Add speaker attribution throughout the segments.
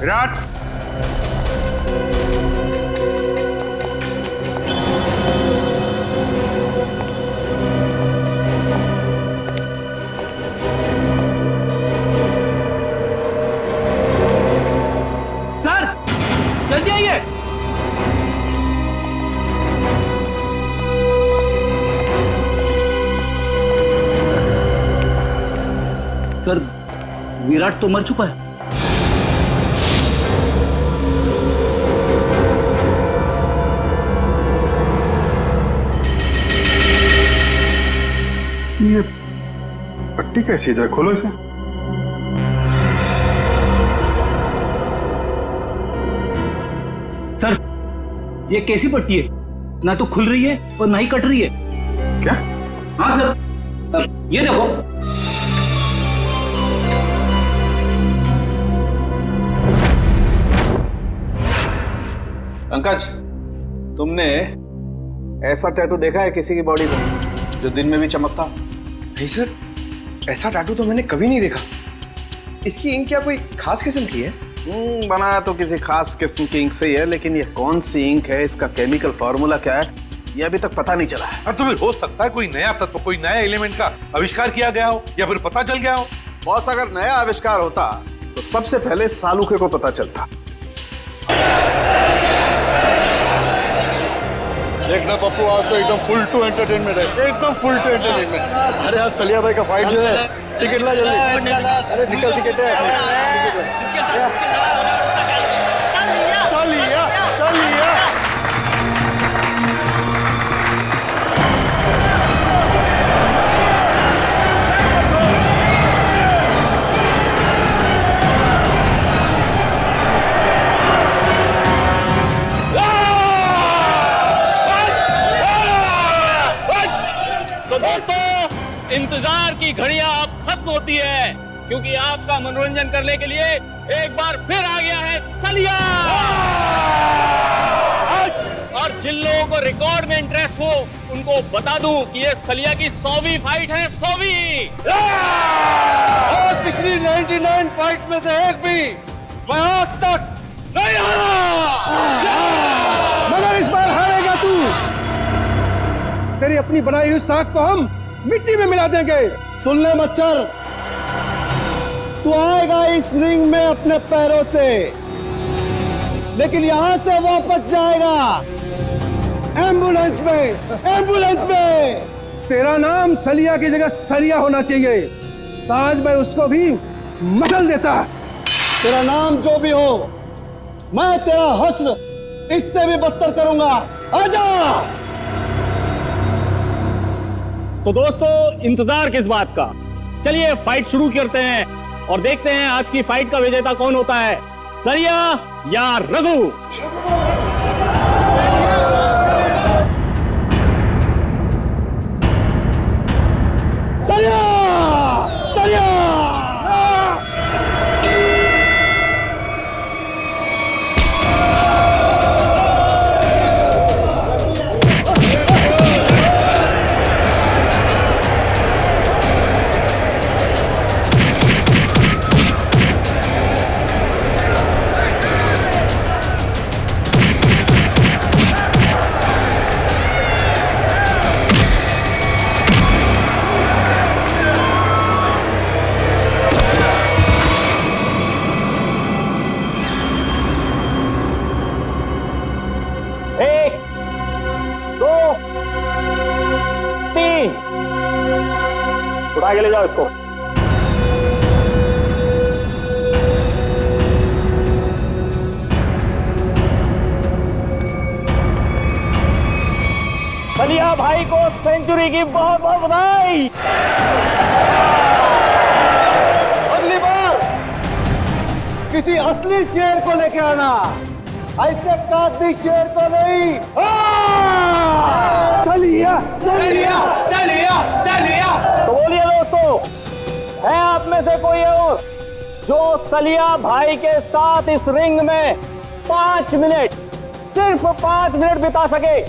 Speaker 1: Virat,
Speaker 2: sir जल्दी आइए। Sir Virat तो मर चुका है।
Speaker 1: ये पट्टी कैसी है? जरा खोलो इसे।
Speaker 2: सर ये कैसी पट्टी है? ना तो खुल रही है और ना ही कट रही है।
Speaker 1: क्या?
Speaker 2: हाँ सर, ये देखो।
Speaker 3: पंकज, तुमने ऐसा टैटू देखा है किसी की बॉडी पर जो दिन में भी चमकता?
Speaker 4: नहीं सर, ऐसा टैटू तो मैंने कभी नहीं देखा। इसकी इंक क्या कोई खास किस्म की है?
Speaker 3: बनाया तो किसी खास किस्म की इंक से ही है, लेकिन ये कौन सी इंक है, इसका केमिकल फॉर्मूला क्या है, ये अभी तक पता नहीं चला है।
Speaker 5: और तो फिर हो सकता है कोई नया तत्व, कोई नया एलिमेंट का आविष्कार किया गया हो या फिर पता चल गया हो।
Speaker 3: बॉस, अगर नया आविष्कार होता तो सबसे पहले सालूके को पता चलता।
Speaker 6: देखना पप्पू, आज तो एकदम फुल टू एंटरटेनमेंट है, एकदम फुल टू एंटरटेनमेंट। अरे आज सलिया भाई का फाइट जो है, टिकट ला जल्दी। अरे निकल टिकट है। सलिया, सलिया।
Speaker 7: तो दोस्तों, इंतजार की घड़ियां अब खत्म होती है, क्योंकि आपका मनोरंजन करने के लिए एक बार फिर आ गया है सलिया। और जिन लोगों को रिकॉर्ड में इंटरेस्ट हो उनको बता दूं कि ये सलिया की 100वीं फाइट है, 100वीं।
Speaker 6: और पिछली 99 फाइट में से एक भी मैं आज तक नहीं हारा, मगर इस बार हारेगा तू। तेरी अपनी बनाई हुई साख को हम मिट्टी में मिला देंगे। सुन ले मच्छर, तू आएगा इस रिंग में अपने पैरों से, लेकिन यहां से वापस जाएगा एम्बुलेंस में, एम्बुलेंस में। तेरा नाम सलिया की जगह सरिया होना चाहिए, ताज मैं उसको भी मसल देता। तेरा नाम जो भी हो, मैं तेरा हश्र इससे भी बदतर करूंगा। आजा।
Speaker 7: तो दोस्तों, इंतजार किस बात का, चलिए फाइट शुरू करते हैं और देखते हैं आज की फाइट का विजेता कौन होता है, सलिया या रघु।
Speaker 6: सलिया, सलिया।
Speaker 7: एक, दो, तीन, उठा के ले जाओ इसको। सलिया भाई को सेंचुरी की बहुत बहुत बधाई।
Speaker 6: अगली बार किसी असली शेर को लेके आना, ऐसे काती शेर को नहीं। सलिया, सलिया, सलिया, सलिया।
Speaker 7: तो बोलिए दोस्तों, है आप में से कोई और जो सलिया भाई के साथ इस रिंग में 5 मिनट, सिर्फ 5 मिनट बिता सके?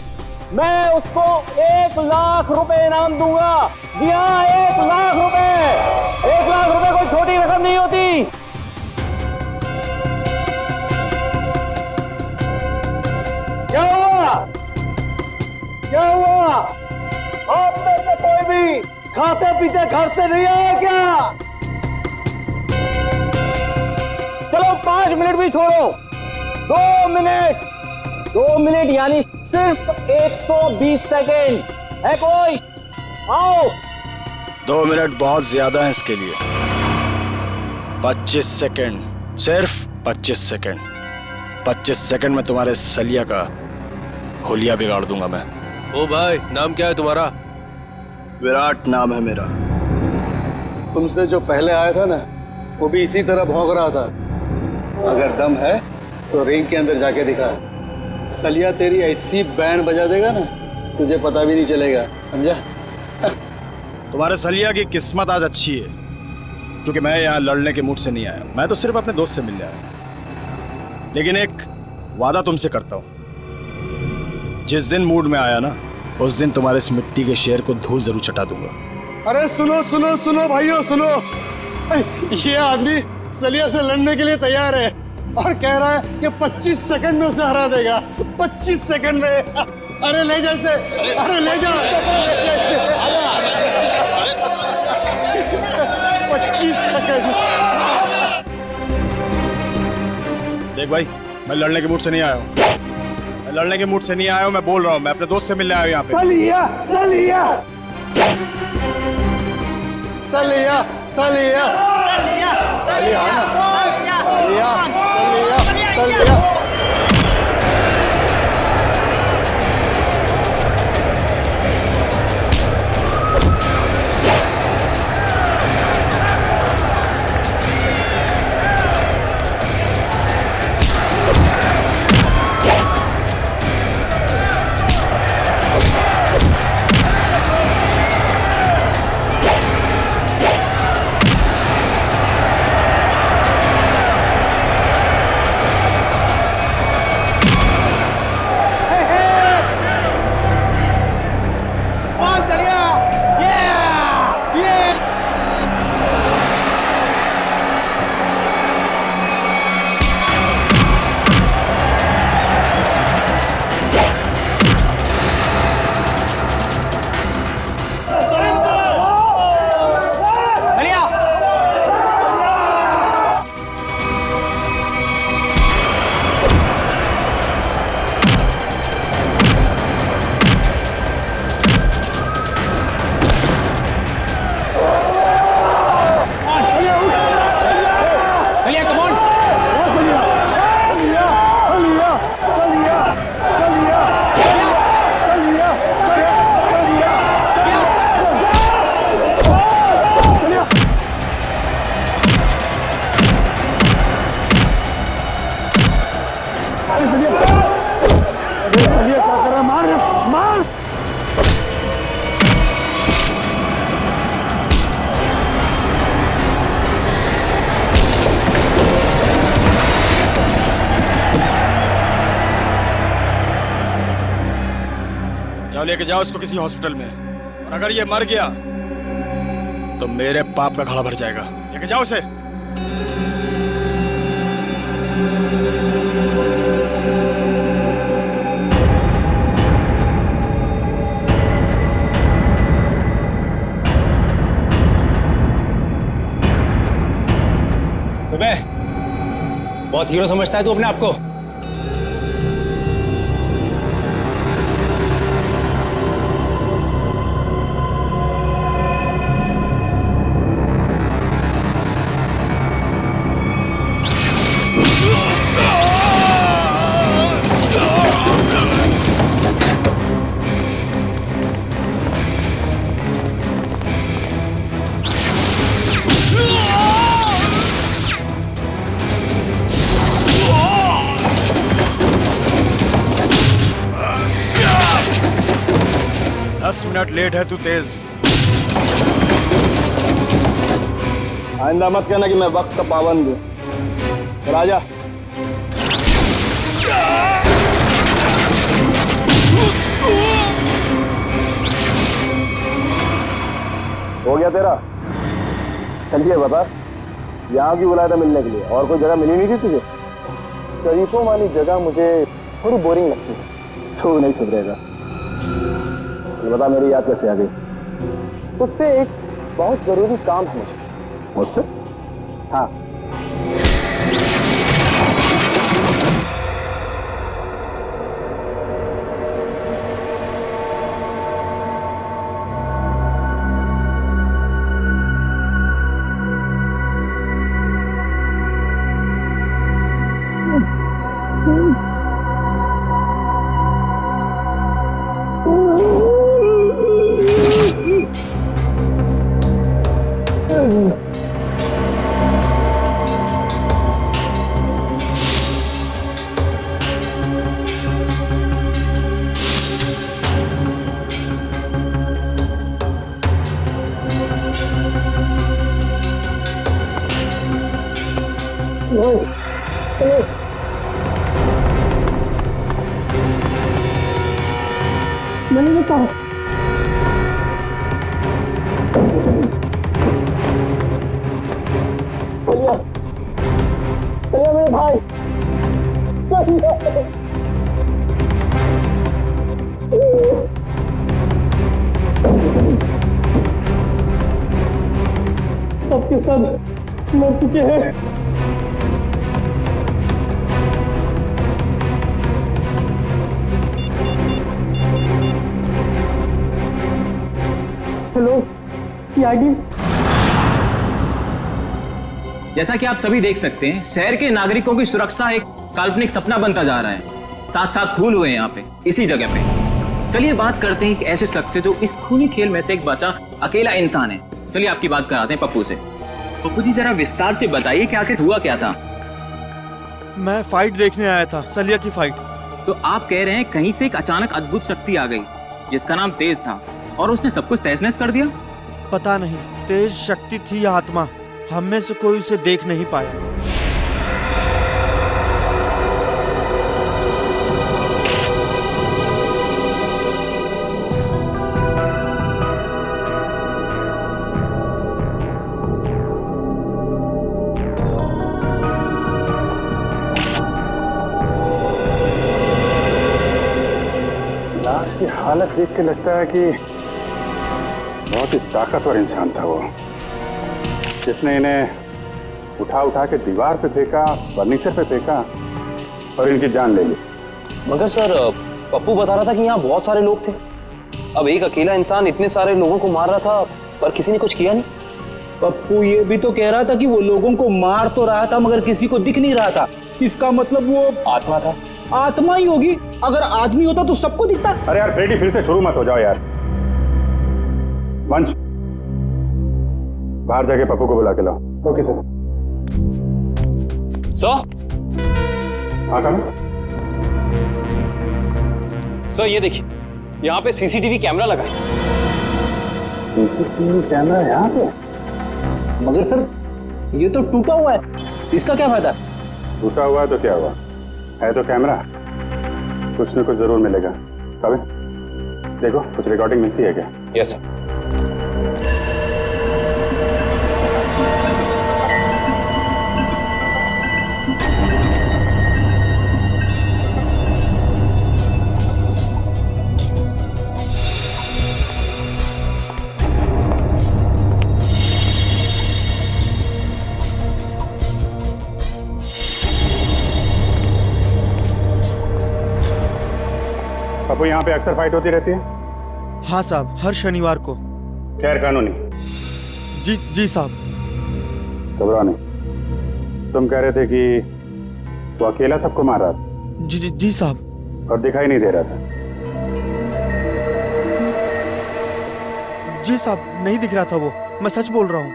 Speaker 7: मैं उसको 1 लाख रुपए इनाम दूंगा। जी हाँ, 1 लाख रुपए। 1 लाख रुपए कोई छोटी रकम नहीं होती।
Speaker 6: आप में से कोई भी खाते पीते घर से नहीं आया क्या?
Speaker 7: चलो 5 मिनट भी छोड़ो, 2 मिनट, 2 मिनट यानी सिर्फ 120 सेकेंड है कोई? आओ।
Speaker 8: 2 मिनट बहुत ज्यादा है इसके लिए। 25 सेकेंड, सिर्फ 25 सेकेंड। 25 सेकेंड में तुम्हारे सलिया का होलिया बिगाड़ दूंगा मैं।
Speaker 9: ओ भाई, नाम क्या है तुम्हारा?
Speaker 8: विराट नाम है मेरा।
Speaker 6: तुमसे जो पहले आया था ना, वो भी इसी तरह भौंक रहा था। अगर दम है तो रिंग के अंदर जाके दिखा। सलिया तेरी ऐसी बैंड बजा देगा ना, तुझे पता भी नहीं चलेगा, समझा?
Speaker 8: तुम्हारे सलिया की किस्मत आज अच्छी है, क्योंकि मैं यहाँ लड़ने के मूड से नहीं आया। मैं तो सिर्फ अपने दोस्त से मिलने आया। लेकिन एक वादा तुमसे करता हूँ, जिस दिन मूड में आया ना, उस दिन तुम्हारे इस मिट्टी के शेर को धूल जरूर चटा दूंगा।
Speaker 6: अरे सुनो सुनो सुनो भाइयों, सुनो। ये आदमी सलिया से लड़ने के लिए तैयार है और कह रहा है कि 25 सेकंड में उसे हरा देगा। 25 सेकंड में? अरे ले जा इसे, अरे ले जा, 25 सेकंड।
Speaker 8: देख भाई, मैं लड़ने के मूड से नहीं आया हूँ। मैं लड़ने के मूड से नहीं आया हूँ, मैं बोल रहा हूँ। मैं अपने दोस्त से मिलने आया हूँ यहाँ पे।
Speaker 6: सलिया सलिया सलिया सलिया सलिया सलिया सलिया।
Speaker 8: लेके जाओ इसको किसी हॉस्पिटल में, और अगर ये मर गया तो मेरे पाप का घड़ा भर जाएगा। लेके जाओ इसे।
Speaker 7: बहुत हीरो समझता है तू अपने आप को।
Speaker 8: मिनट लेट है तू तेज।
Speaker 3: आइंदा मत कहना कि मैं वक्त का पाबंद हूं। चल आजा। हो गया तेरा? चलिए बता, यहाँ क्यों बुलाया था मिलने के लिए? और कोई जगह मिली नहीं थी तुझे? शरीफों वाली जगह मुझे थोड़ी बोरिंग लगती है। तू नहीं सुधरेगा। ये बता मेरी याद कैसे आ गई?
Speaker 7: तुझसे एक बहुत जरूरी काम है मुझे।
Speaker 3: मुझसे?
Speaker 7: हाँ, नहीं बताओ। चलिए चलिए मेरे भाई, चलिए। सबके सब मर चुके हैं। Hello, CID. जैसा कि आप सभी देख सकते हैं, शहर के नागरिकों की सुरक्षा एक काल्पनिक सपना बनता जा रहा है। साथ साथ खून हुए हैं यहाँ पे, इसी जगह पे। चलिए बात करते हैं एक ऐसे शख्स से जो इस खूनी खेल में से एक बचा अकेला इंसान है। चलिए आपकी बात कराते हैं पप्पू से। पप्पू जी जरा विस्तार से बताइए कि आखिर हुआ क्या था।
Speaker 6: मैं फाइट देखने आया था, सलिया की फाइट।
Speaker 7: तो आप कह रहे हैं कहीं से एक अचानक अद्भुत शक्ति आ गई जिसका नाम तेज था और उसने सब कुछ तहस नहस कर दिया?
Speaker 6: पता नहीं तेज शक्ति थी या आत्मा, हम में से कोई उसे देख नहीं पाया।
Speaker 1: लाश की हालत देख के लगता है कि बहुत ही ताकतवर इंसान था वो, जिसने इन्हें उठा उठा के दीवार पे फेंका, फर्नीचर पे फेंका और इनकी जान ले ली।
Speaker 10: मगर सर, पप्पू बता रहा था कि यहाँ बहुत सारे लोग थे। अब एक अकेला इंसान इतने सारे लोगों को मार रहा था पर किसी ने कुछ किया नहीं।
Speaker 2: पप्पू ये भी तो कह रहा था कि वो लोगों को मार तो रहा था मगर किसी को दिख नहीं रहा था। इसका मतलब वो
Speaker 10: आत्मा था।
Speaker 2: आत्मा ही होगी। अगर आदमी होता तो सबको दिखता।
Speaker 1: अरे यार फ्रेडी, फिर से शुरू मत हो जाओ यार। वंश, बाहर जाके पप्पू को बुला के लाओ। Okay sir. हाँ कम।
Speaker 10: सर ये देखिए, यहाँ पे सीसीटीवी कैमरा लगा है।
Speaker 1: सीसीटीवी कैमरा यहाँ पे?
Speaker 2: मगर सर ये तो टूटा हुआ है, इसका क्या फायदा?
Speaker 1: टूटा हुआ है तो क्या हुआ, है तो कैमरा, कुछ न कुछ जरूर मिलेगा। कभी देखो कुछ रिकॉर्डिंग मिलती है क्या?
Speaker 10: Yes sir.
Speaker 1: पप्पू, यहाँ पे अक्सर फाइट होती रहती है?
Speaker 6: हाँ साहब, हर शनिवार को।
Speaker 1: खैर कानूनी?
Speaker 6: जी जी साहब।
Speaker 1: घबराओ नहीं। तुम कह रहे थे कि वो अकेला सबको मार रहा था?
Speaker 6: जी जी जी साहब।
Speaker 1: और दिखाई नहीं दे रहा था?
Speaker 6: जी साहब, नहीं दिख रहा था वो, मैं सच बोल रहा हूँ।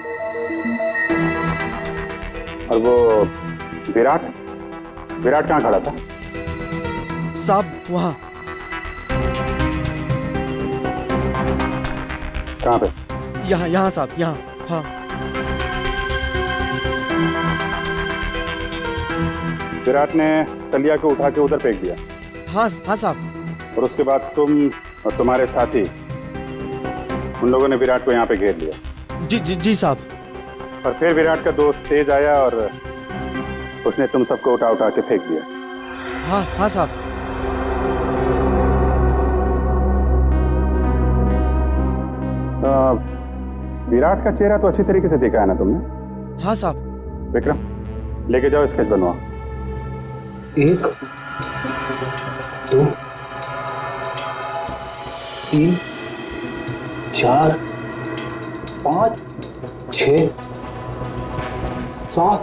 Speaker 1: और वो विराट, विराट कहाँ खड़ा था?
Speaker 6: साहब वहाँ।
Speaker 1: कहाँ पे?
Speaker 6: यहाँ यहाँ साहब, यहाँ। हाँ
Speaker 1: विराट ने सलिया को उठा के उधर फेंक दिया?
Speaker 6: हाँ हाँ साहब।
Speaker 1: और उसके बाद तुम और तुम्हारे साथी उन लोगों ने विराट को यहाँ पे घेर लिया?
Speaker 6: जी जी जी साहब।
Speaker 1: और फिर विराट का दोस्त तेज आया और उसने तुम सबको उठा उठा के फेंक दिया?
Speaker 6: हाँ हाँ साहब।
Speaker 1: विराट का चेहरा तो अच्छी तरीके से देखा है ना तुमने?
Speaker 4: हाँ साहब।
Speaker 1: विक्रम, लेके जाओ, स्केच बनवाओ।
Speaker 2: 1 2 3 4 5 6 7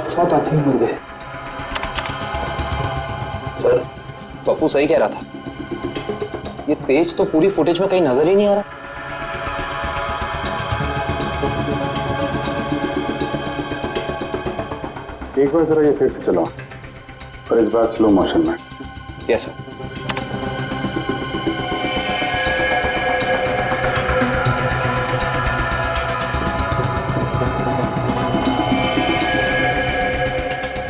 Speaker 2: 7 आदमी मर गए।
Speaker 10: सर, पप्पू सही कह रहा था, ये तेज तो पूरी फुटेज में कहीं नजर ही नहीं आ रहा।
Speaker 1: एक बार जरा ये फिर से चलाओ, और इस बार स्लो मोशन में।
Speaker 10: Yes sir.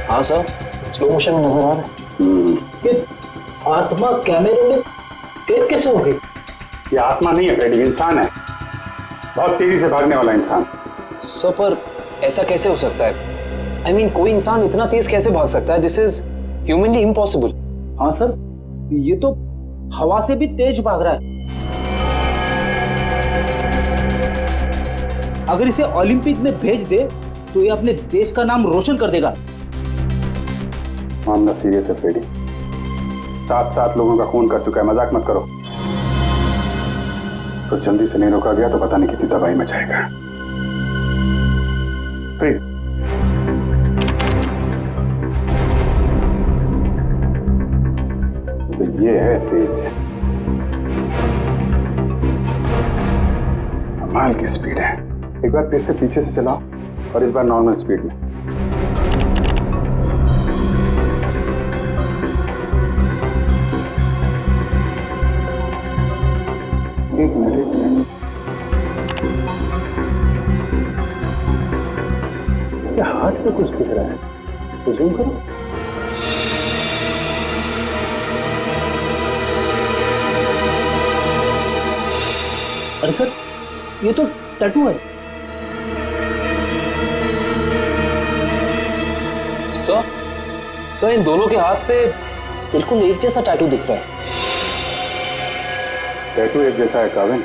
Speaker 10: हाँ सर, स्लो मोशन में नजर आ रहा है।
Speaker 2: ये आत्मा कैमरे में कैद कैसे हो गई?
Speaker 1: ये आत्मा नहीं है फ्रेडी, इंसान है, बहुत तेजी से भागने वाला इंसान।
Speaker 10: सर, पर ऐसा कैसे हो सकता है? I mean, कोई इंसान इतना तेज कैसे भाग सकता है? This is humanly impossible.
Speaker 2: हाँ सर, ये तो हवा से भी तेज भाग रहा है। अगर इसे ओलंपिक में भेज दे तो ये अपने देश का नाम रोशन कर देगा।
Speaker 1: मामला सीरियस है फ्रेडी, 7 लोगों का खून कर चुका है, मजाक मत करो। तो जल्दी से नहीं रोका गया तो पता नहीं कितनी तबाही मचाएगा। प्लीज। तो ये है तेज, कमाल की स्पीड है। एक बार फिर से पीछे से चलाओ, और इस बार नॉर्मल स्पीड में। एक मिनट, इसके हाथ पे कुछ दिख रहा है, तो जूम करो।
Speaker 2: अरे सर, ये तो टैटू है।
Speaker 10: सर, इन दोनों के हाथ पे बिल्कुल एक जैसा टैटू दिख रहा है।
Speaker 1: टैटू एक जैसा है काविन,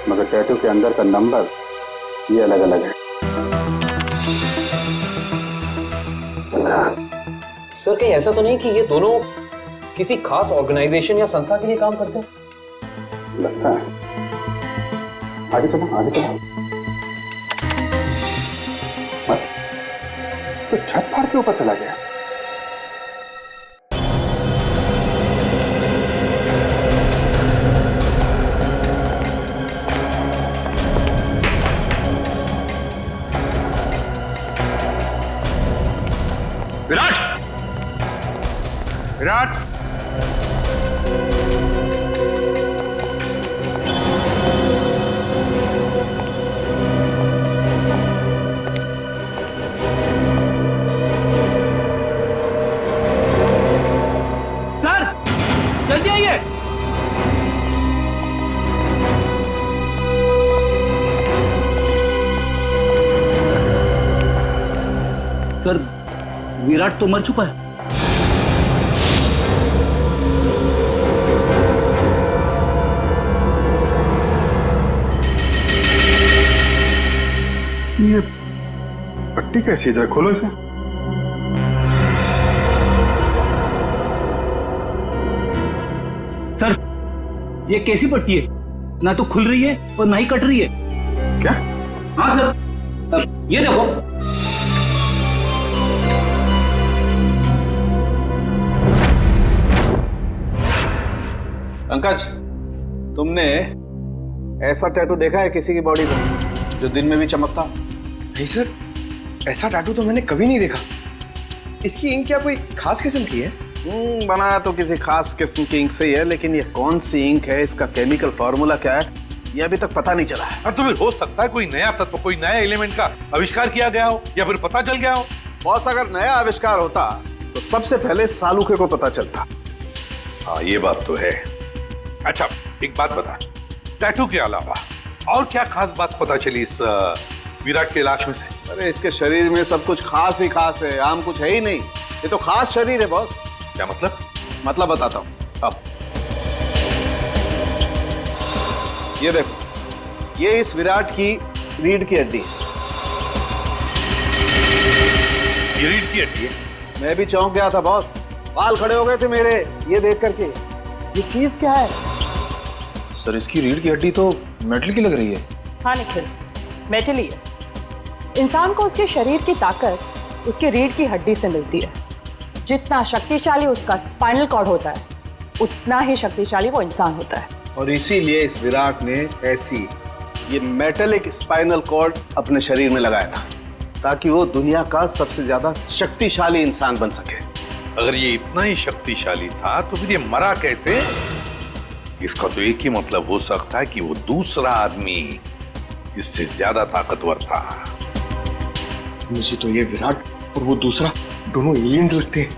Speaker 1: मगर टैटू के अंदर का नंबर ये अलग अलग है।
Speaker 10: सर, कहीं ऐसा तो नहीं कि ये दोनों किसी खास ऑर्गेनाइजेशन या संस्था के लिए काम करते हैं?
Speaker 1: लगता है। आगे चलो, आगे चलो। मत, तो छत फाड़ के ऊपर चला गया।
Speaker 5: विराट! विराट!
Speaker 2: सर, जल्दी आइए। सर, विराट तो मर चुका है।
Speaker 1: ये पट्टी कैसी है? जरा खोलो इसे।
Speaker 2: सर, ये कैसी पट्टी है? ना तो खुल रही है और ना ही कट रही है।
Speaker 1: क्या?
Speaker 2: हाँ सर, ये देखो।
Speaker 8: पंकज, तुमने ऐसा टैटू देखा है किसी की बॉडी पर जो दिन में भी चमकता?
Speaker 4: नहीं सर, ऐसा टैटू तो मैंने कभी नहीं देखा। इसकी इंक क्या कोई खास किस्म की है?
Speaker 8: बनाया तो किसी खास किस्म की इंक से ही है, लेकिन ये कौन सी इंक है, इसका केमिकल फार्मूला क्या है, ये अभी तक पता नहीं चला है।
Speaker 5: और तो फिर हो सकता है कोई नया तत्व, कोई नया एलिमेंट का आविष्कार किया गया हो, या फिर पता चल गया हो।
Speaker 8: बॉस, अगर नया आविष्कार होता तो सबसे पहले सालूखे को पता चलता।
Speaker 5: हाँ, ये बात तो है। अच्छा, एक बात बता, टैटू के अलावा और क्या खास बात पता चली इस विराट के लाश में से?
Speaker 8: अरे, इसके शरीर में सब कुछ खास ही खास है, आम कुछ है ही नहीं। ये तो खास शरीर है बॉस।
Speaker 5: क्या मतलब?
Speaker 8: मतलब बताता हूँ। अब
Speaker 6: ये देखो, ये इस विराट की रीढ़ की हड्डी है।
Speaker 5: ये रीढ़ की हड्डी है?
Speaker 6: मैं भी चौंक गया था बॉस, बाल खड़े हो गए थे मेरे ये देख करके। ये चीज क्या है?
Speaker 10: सर इसकी रीढ़ की हड्डी तो मेटल की लग रही है।
Speaker 11: हाँ निखिल, मेटल ही है। इंसान को उसके शरीर की ताकत उसके रीढ़ की हड्डी से मिलती है। जितना शक्तिशाली उसका स्पाइनल कॉर्ड होता है, उतना ही शक्तिशाली वो इंसान होता है।
Speaker 6: और इसीलिए इस विराट ने ऐसी ये मेटेलिक स्पाइनल कॉर्ड अपने शरीर में लगाया था, ताकि वो दुनिया का सबसे ज्यादा शक्तिशाली इंसान बन सके।
Speaker 5: अगर ये इतना ही शक्तिशाली था तो फिर ये मरा कैसे? इसका तो एक ही मतलब हो सकता है कि वो दूसरा आदमी इससे ज्यादा ताकतवर था।
Speaker 4: मुझे तो ये विराट और वो दूसरा दोनों एलियंस लगते हैं।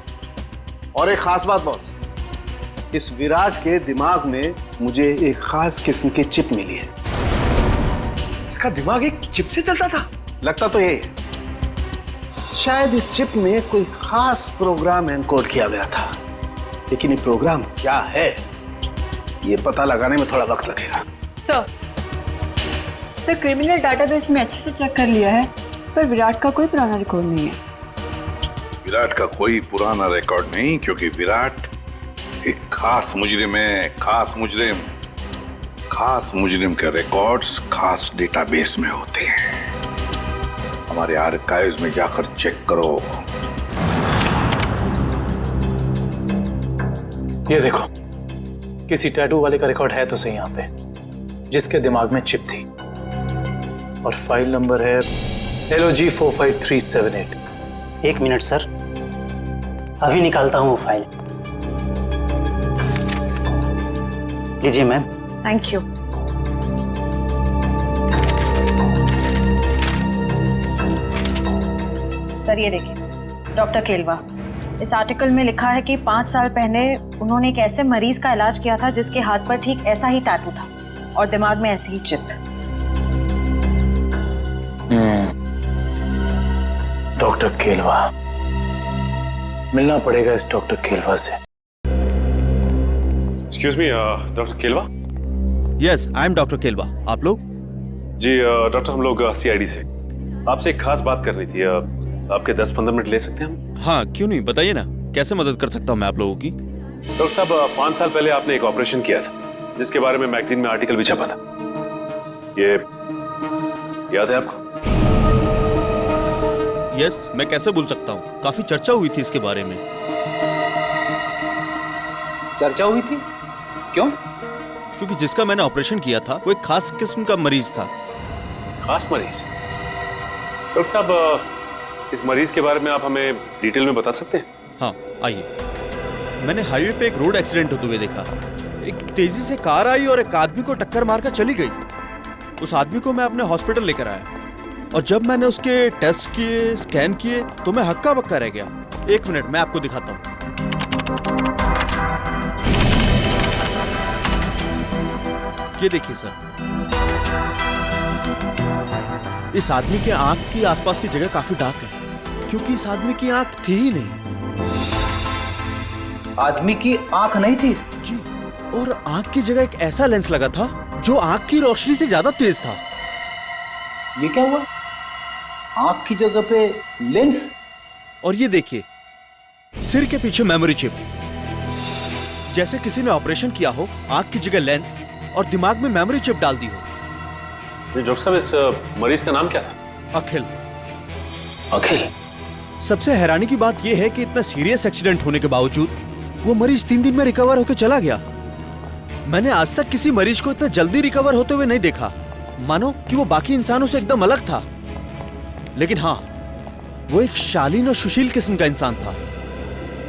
Speaker 6: और एक खास बात बॉस, इस विराट के दिमाग में मुझे एक खास किस्म की चिप मिली है।
Speaker 4: इसका दिमाग एक चिप से चलता था?
Speaker 6: लगता तो यही है। शायद इस चिप में कोई खास प्रोग्राम एनकोड किया गया था, लेकिन ये प्रोग्राम क्या है ये पता लगाने में थोड़ा वक्त लगेगा।
Speaker 11: सर क्रिमिनल डाटाबेस में अच्छे से चेक कर लिया है, पर विराट का कोई पुराना रिकॉर्ड नहीं है।
Speaker 5: विराट का कोई पुराना रिकॉर्ड नहीं, क्योंकि विराट एक खास मुजरिम है। खास मुजरिम के रिकॉर्ड्स खास डेटाबेस में होते हैं। हमारे आर्काइव्स में जाकर चेक करो।
Speaker 2: ये देखो, किसी टैटू वाले का रिकॉर्ड है तो सही यहाँ पे, जिसके दिमाग में चिप थी, और फाइल नंबर है LOG 45378।
Speaker 12: 1 मिनट सर, अभी निकालता हूँ वो फाइल। लीजिए मैम।
Speaker 11: Thank you.
Speaker 13: सर ये देखिए, डॉक्टर केलवा, इस आर्टिकल में लिखा है कि 5 साल पहले उन्होंने एक ऐसे मरीज का इलाज किया था जिसके हाथ पर ठीक ऐसा ही टैटू था और दिमाग में ऐसी ही चिप।
Speaker 2: डॉक्टर केलवा, मिलना पड़ेगा इस डॉक्टर केलवा से।
Speaker 14: Excuse me, doctor Kelwa?
Speaker 8: Yes, I am doctor Kelwa. आप लोग?
Speaker 14: जी डॉक्टर, हम लोग CID से आपसे एक खास बात करनी थी। आपके 10-15 मिनट ले सकते हैं हम?
Speaker 8: हाँ, क्यों नहीं, बताइए ना, कैसे मदद कर सकता हूँ मैं आप लोगों की?
Speaker 14: डॉक्टर साहब, 5 साल पहले आपने एक ऑपरेशन किया था, जिसके बारे में मैगजीन में आर्टिकल भी छपा था। ये याद है आपको?
Speaker 8: यस, मैं कैसे भूल सकता हूँ, काफी चर्चा हुई थी इसके बारे में।
Speaker 10: चर्चा हुई थी? क्यों?
Speaker 8: क्योंकि जिसका मैंने ऑपरेशन किया था वो एक खास किस्म का मरीज था।
Speaker 14: खास मरीज? डॉक्टर साहब, इस मरीज के बारे में आप हमें डिटेल में बता सकते हैं?
Speaker 8: हाँ, आइए। मैंने हाईवे पे एक रोड एक्सीडेंट होते हुए देखा। एक तेजी से कार आई और एक आदमी को टक्कर मारकर चली गई। उस आदमी को मैं अपने हॉस्पिटल लेकर आया, और जब मैंने उसके टेस्ट किए, स्कैन किए, तो मैं हक्का बक्का रह गया। 1 मिनट, मैं आपको दिखाता हूँ। ये देखिए सर, इस आदमी के आंख की आसपास की जगह काफी डार्क है, क्योंकि इस आदमी की आंख थी ही नहीं।
Speaker 2: आदमी की आंख नहीं थी?
Speaker 8: जी, और आंख की जगह एक ऐसा लेंस लगा था जो आंख की रोशनी से ज्यादा तेज था।
Speaker 2: ये क्या हुआ? आंख की जगह पे लेंस?
Speaker 8: और ये देखिए, सिर के पीछे मेमोरी चिप, जैसे किसी ने ऑपरेशन किया हो, आंख की जगह लेंस और दिमाग में मेमोरी चिप डाल दी हो।
Speaker 14: डॉक्टर साहब, इस मरीज का नाम क्या था?
Speaker 8: अखिल।
Speaker 14: अखिल?
Speaker 8: सबसे हैरानी की बात यह है कि इतना सीरियस एक्सीडेंट होने के बावजूद वो मरीज 3 दिन में रिकवर होकर चला गया। मैंने आज तक किसी मरीज को इतना जल्दी रिकवर होते हुए नहीं देखा, मानो कि वो बाकी इंसानों से एकदम अलग था। लेकिन हाँ, वो एक शालीन और सुशील किस्म का इंसान था।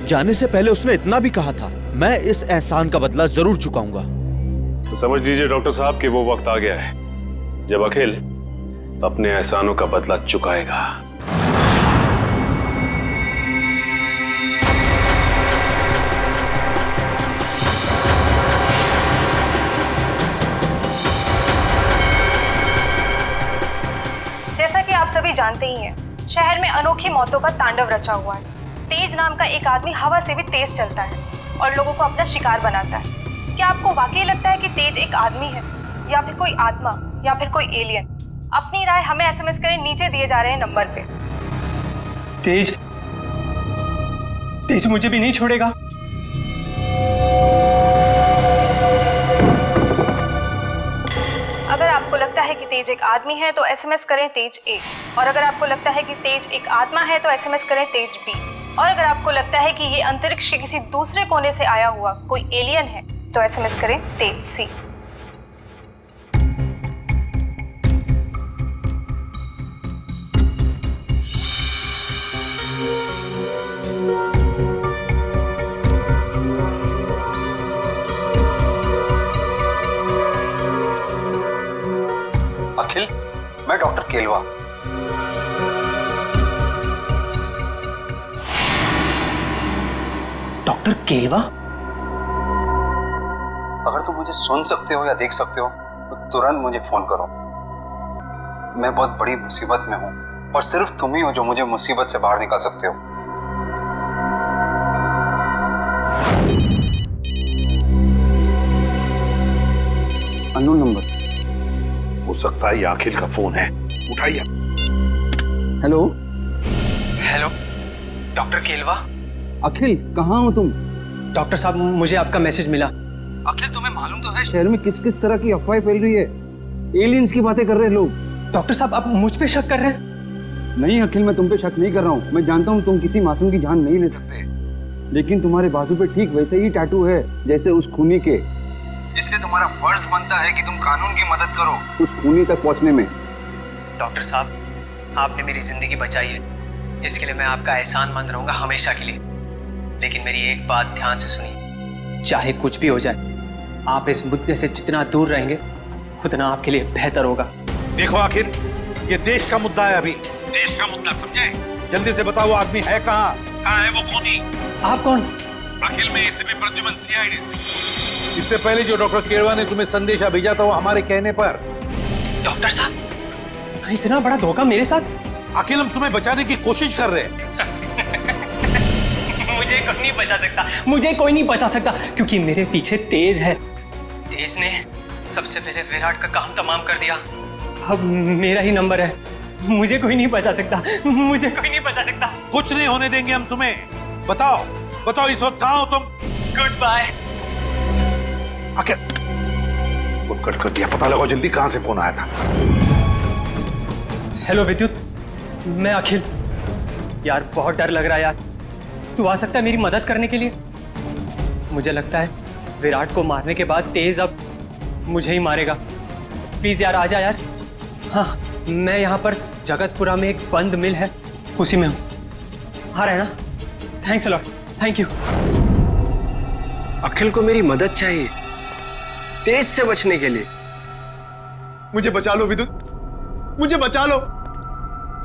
Speaker 8: जाने से पहले उसने इतना भी कहा था, मैं इस एहसान का बदला जरूर चुकाऊंगा।
Speaker 14: तो समझ लीजिए डॉक्टर साहब कि वो वक्त आ गया है जब अखिल अपने एहसानों का बदला चुकाएगा।
Speaker 13: जैसा कि आप सभी जानते ही हैं, शहर में अनोखी मौतों का तांडव रचा हुआ है। तेज नाम का एक आदमी हवा से भी तेज चलता है और लोगों को अपना शिकार बनाता है। क्या आपको वाकई लगता है कि तेज एक आदमी है? या फिर कोई आत्मा या फिर कोई एलियन? अपनी राय हमें एसएमएस करें, नीचे दिए जा रहे हैं नंबर पे।
Speaker 15: तेज तेज मुझे भी नहीं छोड़ेगा।
Speaker 13: अगर आपको लगता है कि तेज एक आदमी है तो एसएमएस करें तेज A, और अगर आपको लगता है कि तेज एक आत्मा है तो एसएमएस करें तेज B, और अगर आपको लगता है कि ये अंतरिक्ष के किसी दूसरे कोने से आया हुआ कोई एलियन है तो एसएमएस करें तेज C।
Speaker 4: अखिल, मैं डॉक्टर केलवा।
Speaker 15: डॉक्टर केलवा?
Speaker 4: अगर तुम मुझे सुन सकते हो या देख सकते हो तो तुरंत मुझे फोन करो। मैं बहुत बड़ी मुसीबत में हूं और सिर्फ तुम ही हो जो मुझे मुसीबत से बाहर निकाल सकते हो।
Speaker 5: अननोन नंबर हो सकता है, ये अखिल का फोन है, उठाइए।
Speaker 16: Hello
Speaker 15: hello, doctor Kelwa?
Speaker 16: Akhil, कहाँ हो तुम?
Speaker 15: डॉक्टर साहब, मुझे आपका मैसेज मिला।
Speaker 16: अखिल, तुम्हें मालूम तो है शहर में किस किस तरह की अफवाहें फैल रही है। एलियंस की बातें कर रहे हैं लोग।
Speaker 15: डॉक्टर साहब, आप मुझ पे शक कर रहे हैं?
Speaker 16: नहीं अखिल, मैं तुम पे शक नहीं कर रहा हूँ। मैं जानता हूँ तुम किसी मासूम की जान नहीं ले सकते, लेकिन तुम्हारे बाजू पे ठीक वैसे ही टैटू है जैसे उस खूनी के। इसलिए तुम्हारा फर्ज बनता है कि तुम कानून की मदद करो उस खूनी तक पहुंचने में।
Speaker 15: डॉक्टर साहब, आपने मेरी जिंदगी बचाई है, इसके लिए मैं आपका एहसानमंद रहूंगा हमेशा के लिए। लेकिन मेरी एक बात ध्यान से सुनिए, चाहे कुछ भी हो जाए, आप इस मुद्दे से जितना दूर रहेंगे उतना आपके लिए बेहतर होगा।
Speaker 5: देखो आखिर, ये देश का मुद्दा है, अभी देश का मुद्दा, समझे? जल्दी से बताओ, वो आदमी है कहाँ है वो खूनी?
Speaker 15: आप कौन?
Speaker 5: अखिल, में एसीपी प्रद्युमन, सीआईडी से। इससे पहले जो डॉक्टर केरवा ने तुम्हें संदेशा भेजा था वो हमारे कहने पर।
Speaker 15: डॉक्टर साहब, इतना बड़ा धोखा मेरे साथ?
Speaker 5: अखिल, हम तुम्हें बचाने की कोशिश कर रहे हैं।
Speaker 15: मुझे कोई नहीं बचा सकता, मुझे कोई नहीं बचा सकता, क्योंकि मेरे पीछे तेज है। तेज ने सबसे पहले विराट का काम तमाम कर दिया। अब मेरा ही नंबर है, मुझे कोई नहीं बचा सकता, मुझे कोई नहीं बचा सकता।
Speaker 5: कुछ नहीं होने देंगे हम तुम्हें। बताओ बताओ, इस वक्त कहाँ हो तुम?
Speaker 15: Good bye.
Speaker 5: Akhil, phone cut कर दिया, पता लगाओ जल्दी कहाँ से फोन आया था।
Speaker 15: हेलो विद्युत, मैं अखिल। यार बहुत डर लग रहा है यार, तू आ सकता है मेरी मदद करने के लिए? मुझे लगता है विराट को मारने के बाद तेज अब मुझे ही मारेगा। प्लीज यार आ जा यार। हाँ, मैं यहाँ पर जगतपुरा में एक बंद मिल है, उसी में हूँ। हाँ रहना। Thanks a lot, thank you.
Speaker 8: Akhil को मेरी मदद चाहिए तेज से बचने के लिए।
Speaker 3: मुझे बचा लो विद्युत, मुझे बचा लो।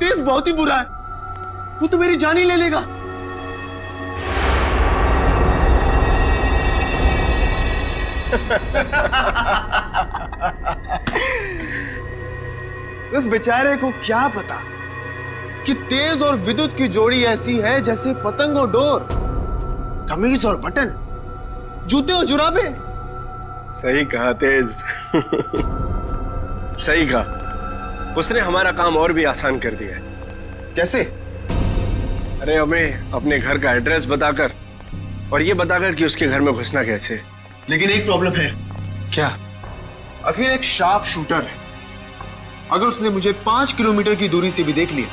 Speaker 3: तेज बहुत ही बुरा है, वो तो मेरी जान ही ले लेगा। उस बेचारे को क्या पता कि तेज और विद्युत की जोड़ी ऐसी है जैसे पतंग और डोर, कमीज और बटन, जूते और जुराबे।
Speaker 8: सही कहा तेज। सही कहा, उसने हमारा काम और भी आसान कर दिया है।
Speaker 3: कैसे?
Speaker 8: अरे हमें अपने घर का एड्रेस बताकर और ये बताकर कि उसके घर में घुसना कैसे।
Speaker 3: लेकिन एक प्रॉब्लम है।
Speaker 8: क्या?
Speaker 3: अखिल एक शार्प शूटर है। अगर उसने मुझे 5 किलोमीटर की दूरी से भी देख लिया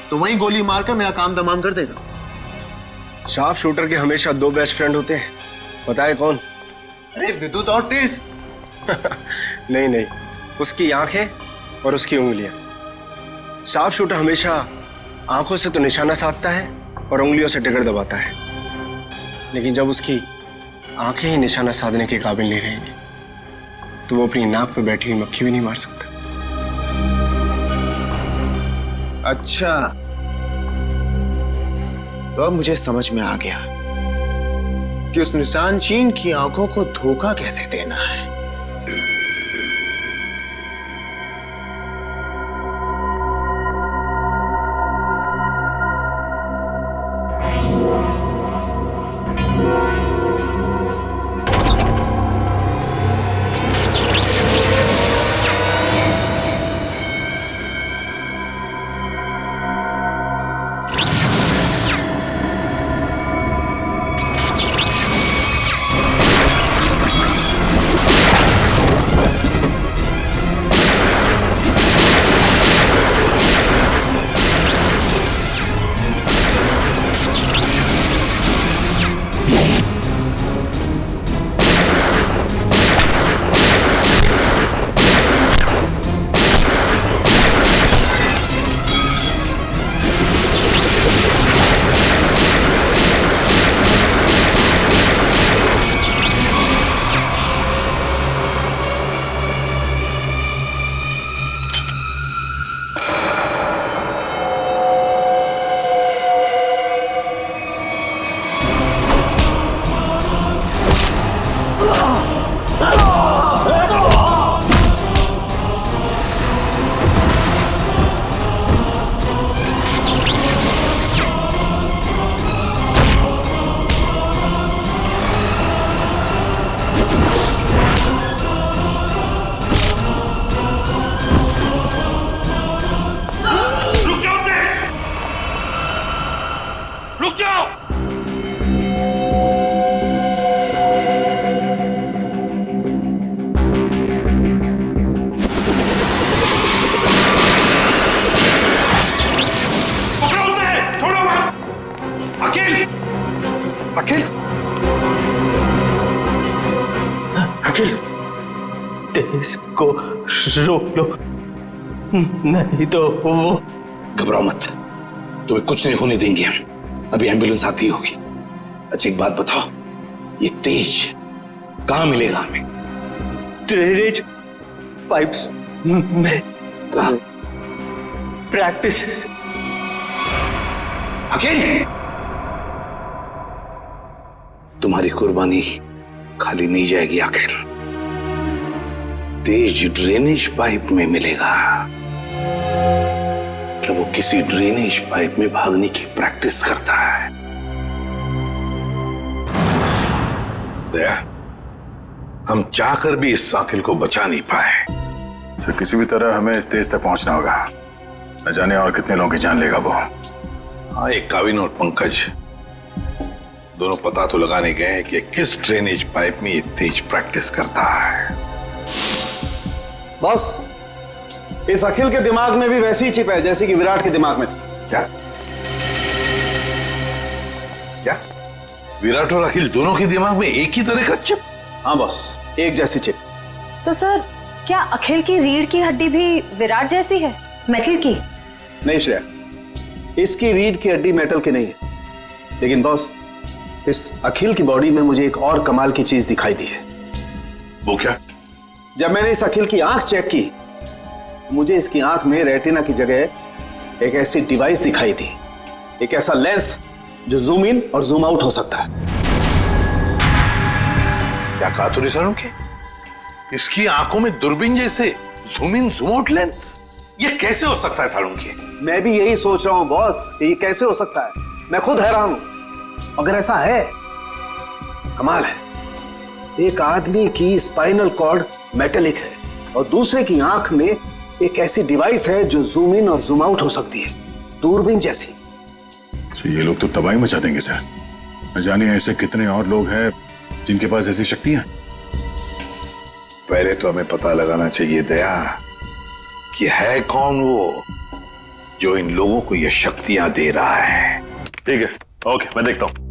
Speaker 3: तो वहीं गोली मारकर मेरा काम तमाम कर देगा।
Speaker 8: शार्प शूटर के हमेशा 2 बेस्ट फ्रेंड होते हैं, बताए कौन?
Speaker 3: अरे विद्युत और तेज।
Speaker 8: नहीं नहीं, उसकी आंखें और उसकी उंगलियां। शार्प शूटर हमेशा आंखों से तो निशाना साधता है और उंगलियों से ट्रिगर दबाता है, लेकिन जब उसकी आंखें ही निशाना साधने के काबिल नहीं रहेंगी तो वो अपनी नाक पे बैठी हुई मक्खी भी नहीं मार सकता।
Speaker 3: अच्छा, तो अब मुझे समझ में आ गया कि उस निशान चीन की आंखों को धोखा कैसे देना है।
Speaker 5: अखिल, अखिल,
Speaker 12: तेज को रोक लो, नहीं तो वो।
Speaker 5: घबराओ मत, तुम्हें कुछ नहीं होने देंगे हम। अभी एम्बुलेंस आती होगी। अच्छा एक बात बताओ, ये तेज कहाँ मिलेगा हमें?
Speaker 12: ड्रेनेज पाइप्स में।
Speaker 5: कहाँ?
Speaker 12: प्रैक्टिस।
Speaker 5: अखिल, तुम्हारी कुर्बानी खाली नहीं जाएगी आखिर। तेज ड्रेनेज पाइप में मिलेगा। मतलब वो किसी ड्रेनेज पाइप में भागने की प्रैक्टिस करता है। दया, हम चाहकर भी इस साकिल को बचा नहीं पाए।
Speaker 1: सर किसी भी तरह हमें इस तेज तक पहुंचना होगा। न जाने और कितने लोगों की जान लेगा वो।
Speaker 5: हाँ, एक काविन और पंकज दोनों पता तो लगाने गए हैं कि किस ड्रेनेज पाइप में ये तेज प्रैक्टिस करता है।
Speaker 8: बॉस, इस अखिल के दिमाग में भी वैसी ही चिप है जैसे कि विराट के दिमाग में थी।
Speaker 5: क्या? क्या? विराट और अखिल दोनों के दिमाग में एक ही तरह का चिप?
Speaker 8: हाँ बॉस, एक जैसी चिप।
Speaker 13: तो सर क्या अखिल की रीढ़ की हड्डी भी विराट जैसी है, मेटल की?
Speaker 8: नहीं श्रेया, इसकी रीढ़ की हड्डी मेटल की नहीं है। लेकिन बॉस, इस अखिल की बॉडी में मुझे एक और कमाल की चीज दिखाई दी है।
Speaker 5: वो क्या?
Speaker 8: जब मैंने इस अखिल की आंख चेक की, मुझे इसकी आंख में रेटिना की जगह एक ऐसी डिवाइस दिखाई दी, एक ऐसा लेंस जो जूम इन और जूम आउट हो सकता है।
Speaker 5: क्या कहा तूने सालुंखे? इसकी आंखों में दूरबीन जैसे zoom in zoom out lens? ये कैसे हो सकता है सालुंखे?
Speaker 8: मैं भी यही सोच रहा हूं बॉस, ये कैसे हो सकता है। मैं खुद हैरान हूं। अगर ऐसा है, कमाल है। एक आदमी की स्पाइनल कॉर्ड मेटेलिक है और दूसरे की आंख में एक ऐसी डिवाइस है जो जूम इन और जूम आउट हो सकती है, दूरबीन जैसी।
Speaker 1: तो ये लोग तो तबाही मचा देंगे सर। न जाने ऐसे कितने और लोग हैं जिनके पास ऐसी शक्तियां।
Speaker 5: पहले तो हमें पता लगाना चाहिए दया कि है कौन वो जो इन लोगों को ये शक्तियां दे रहा है।
Speaker 14: ठीक है, ओके, मैं देखता हूं।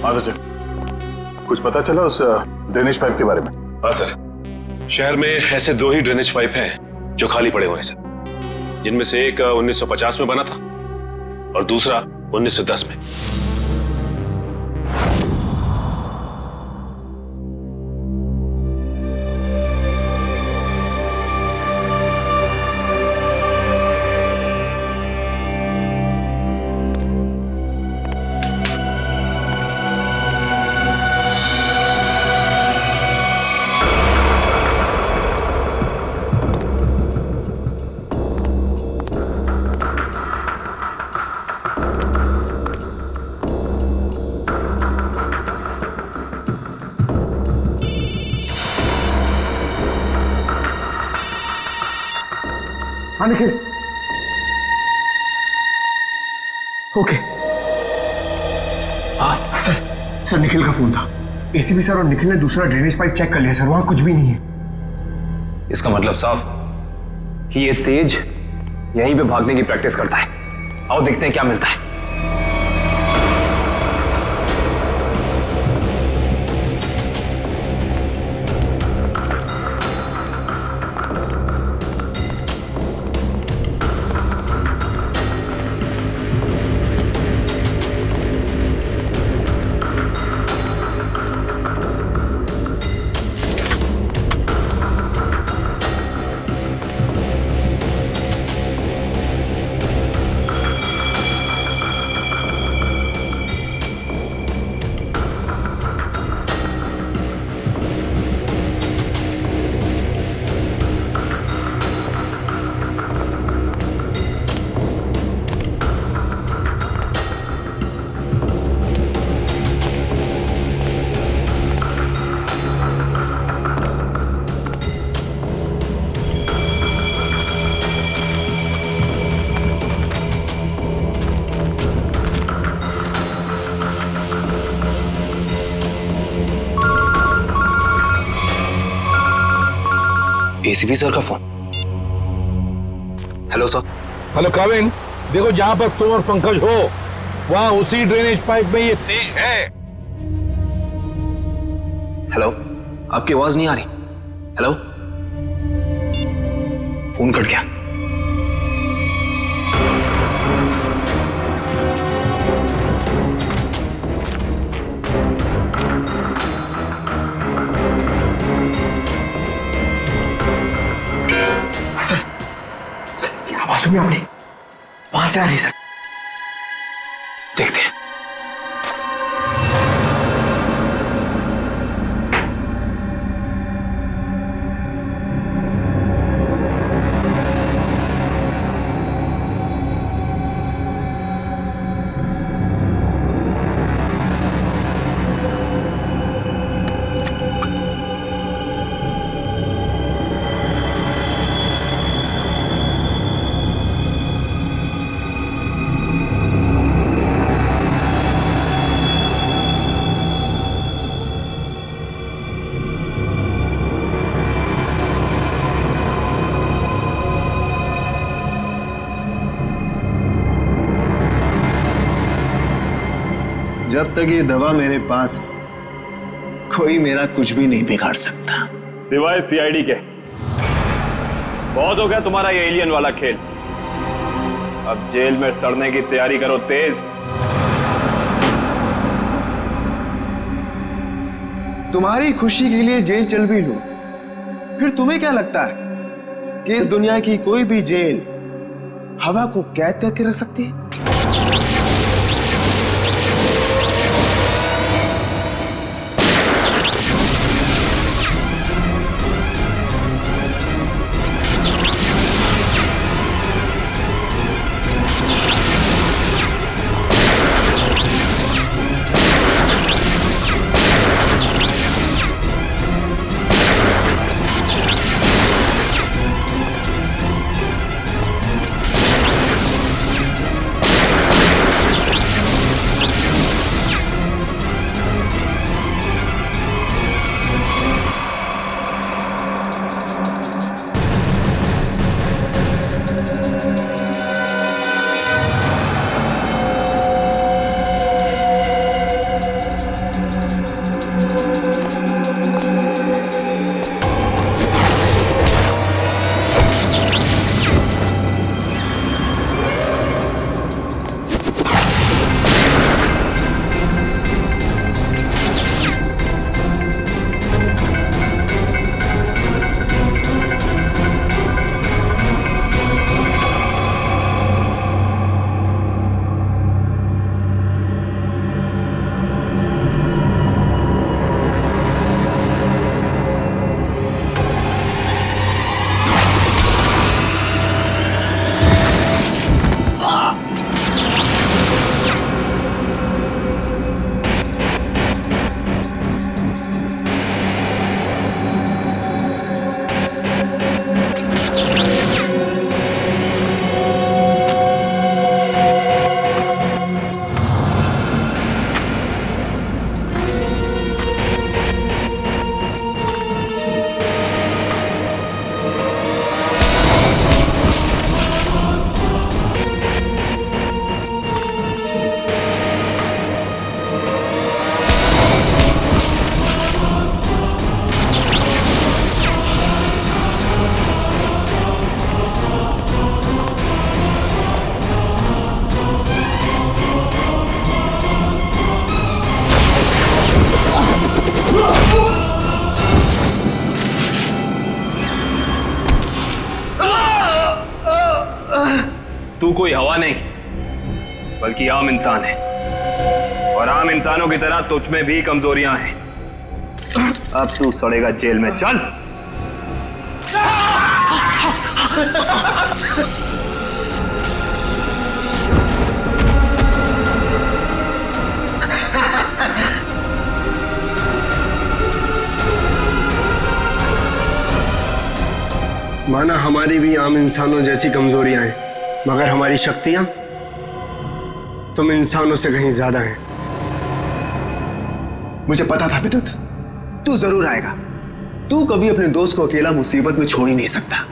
Speaker 1: हाँ सचिन, कुछ पता चला उस ड्रेनेज पाइप के बारे में?
Speaker 14: हाँ सर, शहर में ऐसे 2 ही ड्रेनेज पाइप हैं जो खाली पड़े हुए हैं सर, जिनमें से एक 1950 में बना था और दूसरा 1910 में।
Speaker 8: हाँ निखिल, ओके। हाँ सर निखिल का फोन था। एसीपी सर और निखिल ने दूसरा ड्रेनेज पाइप चेक कर लिया सर, वहां कुछ भी नहीं है।
Speaker 10: इसका मतलब साफ कि ये तेज यहीं पे भागने की प्रैक्टिस करता है। आओ देखते हैं क्या मिलता है। एसीपी सर का फोन। Hello sir.
Speaker 5: हेलो काविन, देखो जहां पर तुम और पंकज हो वहां उसी ड्रेनेज पाइप में ये तेज है।
Speaker 10: हेलो, आपकी आवाज नहीं आ रही। हेलो, फोन कट गया।
Speaker 15: आवाज सुनी आपने? वहां से आ रही सर।
Speaker 10: देखते हैं।
Speaker 3: जब तक ये दवा मेरे पास है, कोई मेरा कुछ भी नहीं बिगाड़ सकता,
Speaker 7: सिवाय सीआईडी के। बहुत हो गया तुम्हारा ये एलियन वाला खेल। अब जेल में सड़ने की तैयारी करो तेज।
Speaker 3: तुम्हारी खुशी के लिए जेल चल भी लूं, फिर तुम्हें क्या लगता है कि इस दुनिया की कोई भी जेल हवा को कैद करके रख सकती है?
Speaker 7: तू कोई हवा नहीं बल्कि आम इंसान है, और आम इंसानों की तरह तुझ में भी कमजोरियां हैं। अब तू सड़ेगा जेल में। चल।
Speaker 3: माना हमारी भी आम इंसानों जैसी कमजोरियां हैं, मगर हमारी शक्तियां तुम इंसानों से कहीं ज्यादा हैं। मुझे पता था विद्युत, तू जरूर आएगा। तू कभी अपने दोस्त को अकेला मुसीबत में छोड़ ही नहीं सकता।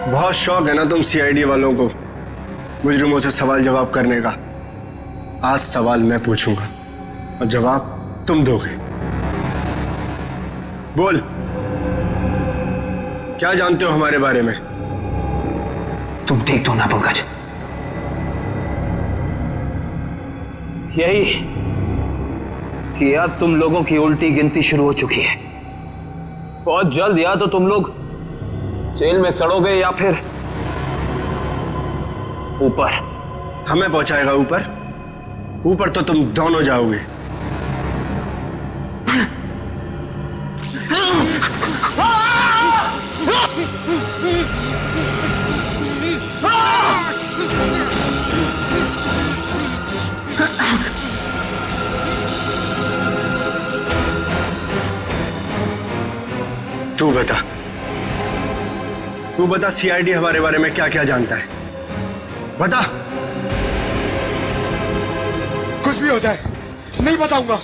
Speaker 6: बहुत शौक है ना तुम सीआईडी वालों को मुजरिमों से सवाल जवाब करने का। आज सवाल मैं पूछूंगा और जवाब तुम दोगे। बोल, क्या जानते हो हमारे बारे में?
Speaker 10: तुम देख दो ना पंकज, यही कि अब तुम लोगों की उल्टी गिनती शुरू हो चुकी है। बहुत जल्द या तो तुम लोग जेल में सड़ोगे या फिर ऊपर।
Speaker 6: हमें पहुंचाएगा ऊपर? ऊपर तो तुम दोनों जाओगे। तू बता सीआईडी हमारे बारे में क्या क्या जानता है? बता।
Speaker 17: कुछ भी हो जाए नहीं बताऊंगा।